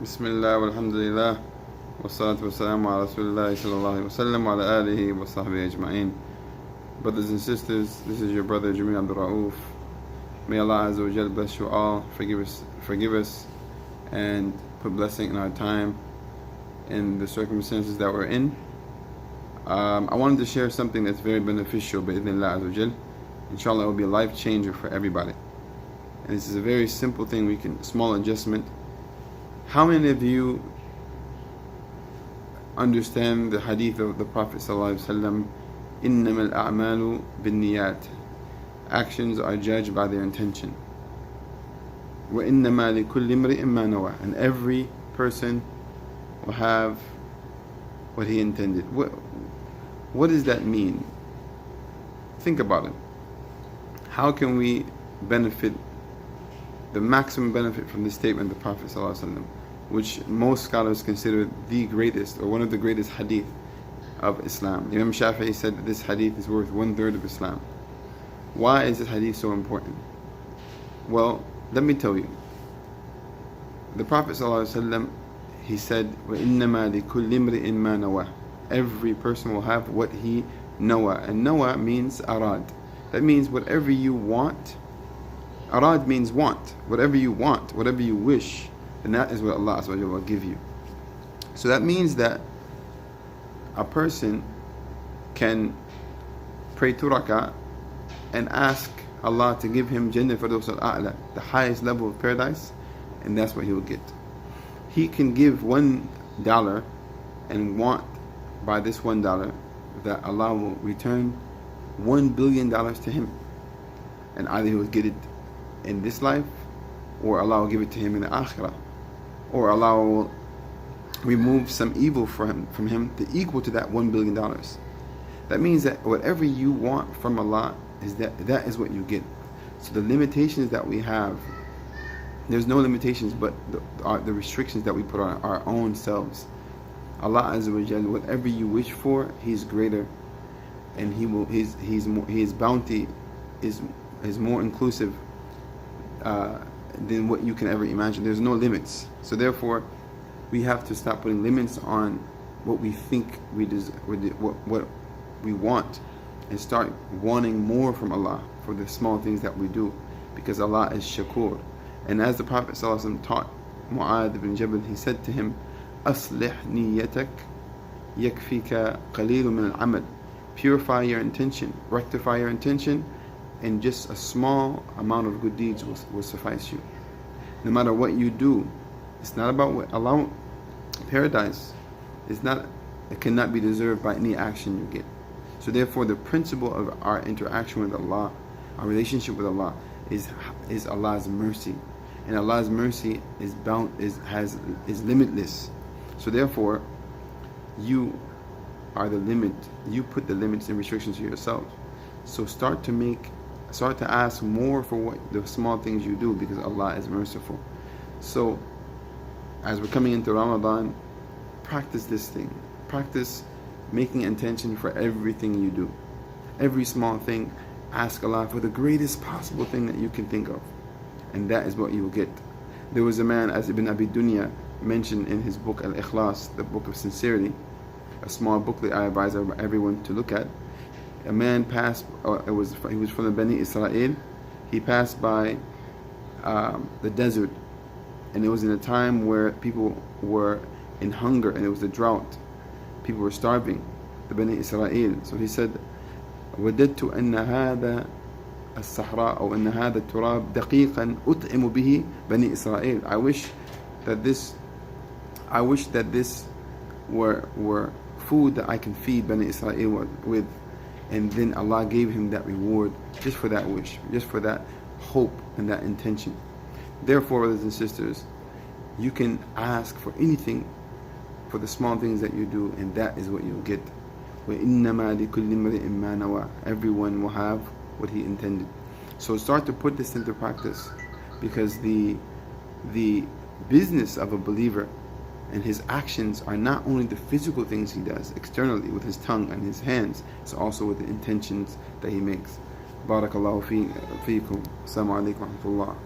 بسم الله والحمد لله والصلاة والسلام على رسول الله صلى الله عليه وسلم وعلى آله وصحبه أجمعين. Brothers and sisters, this is your brother Jamil Abdul Rauf. May Allah Azza wa Jal bless you all, forgive us, and put blessing in our time in the circumstances that we're in. I wanted to share something that's very beneficial, bi'idhnillah Azza wa Jal. Inshallah, it will be a life changer for everybody. And this is a very simple thing, small adjustment. How many of you understand the hadith of the Prophet ﷺ, إِنَّمَا الْأَعْمَالُ بِالنِّيَّاتِ, actions are judged by their intention. وَإِنَّمَا لِكُلِّ امْرِئٍ مَّا نَوَى, and every person will have what he intended. What does that mean? Think about it. How can we benefit, the maximum benefit from this statement of the Prophet ﷺ, which most scholars consider the greatest or one of the greatest hadith of Islam? Imam Shafi'i said that this hadith is worth 1/3 of Islam. Why is this hadith so important? Well, let me tell you. The Prophet ﷺ, he said, وَإِنَّمَا لِكُلِّ امْرِئٍ مَّا نَوَى, every person will have what he nawa. And nawa means arad. That means whatever you want. Arad means want. Whatever you want, whatever you wish, and that is what Allah will give you. So that means that a person can pray 2 rak'ah and ask Allah to give him Jannah Firdaus al-A'la, the highest level of paradise, and that's what he will get. He can give $1 and want by this $1 that Allah will return $1 billion to him, and either he will get it in this life, or Allah will give it to him in the akhirah, or Allah will remove some evil from him to equal to that $1 billion. That means that whatever you want from Allah is that is what you get. So the limitations that we have, there's no limitations but the restrictions that we put on our own selves. Allah Azza wa Jalla, whatever you wish for, He's greater, and His bounty is more inclusive than what you can ever imagine. There's no limits. So therefore, we have to stop putting limits on what we think what we want, and start wanting more from Allah for the small things that we do, because Allah is Shakur. And as the Prophet ﷺ taught Mu'adh ibn Jabal, he said to him, أصلح نيتك يكفيك قليل من العمل, purify your intention, rectify your intention, and just a small amount of good deeds will suffice you. No matter what you do, it's not about what Allah. Paradise it cannot be deserved by any action you get. So therefore, the principle of our interaction with Allah, our relationship with Allah, is Allah's mercy, and Allah's mercy is limitless. So therefore, you are the limit. You put the limits and restrictions to yourself. So start to ask more for what the small things you do, because Allah is merciful. So as we're coming into Ramadan, practice this thing. Practice making intention for everything you do. Every small thing, ask Allah for the greatest possible thing that you can think of, and that is what you will get. There was a man, as Ibn Abi Dunya mentioned in his book Al-Ikhlas, the book of sincerity, a small booklet I advise everyone to look at. A man passed, he was from the Bani Israel. He passed by the desert, and it was in a time where people were in hunger, and it was a drought. People were starving, the Bani Israel. So he said, وَدَدْتُ أَنَّ هَذَا الصَّحْرَاء أو أَنَّ هَذَا التُّرَابَ دَقِيقًا أُطْعِمُ بِهِ بَنِي إِسْرَائِيل. I wish that this were food that I can feed Bani Israel with. And then Allah gave him that reward just for that wish, just for that hope and that intention. Therefore, brothers and sisters, you can ask for anything, for the small things that you do, and that is what you'll get. وَإِنَّمَا لِكُلِّ امْرِئٍ مَّا نَوَى, everyone will have what he intended. So start to put this into practice, because the business of a believer and his actions are not only the physical things he does externally with his tongue and his hands, it's also with the intentions that he makes. Barakallahu feekum. Assalamu alaikum wa rahmatullah.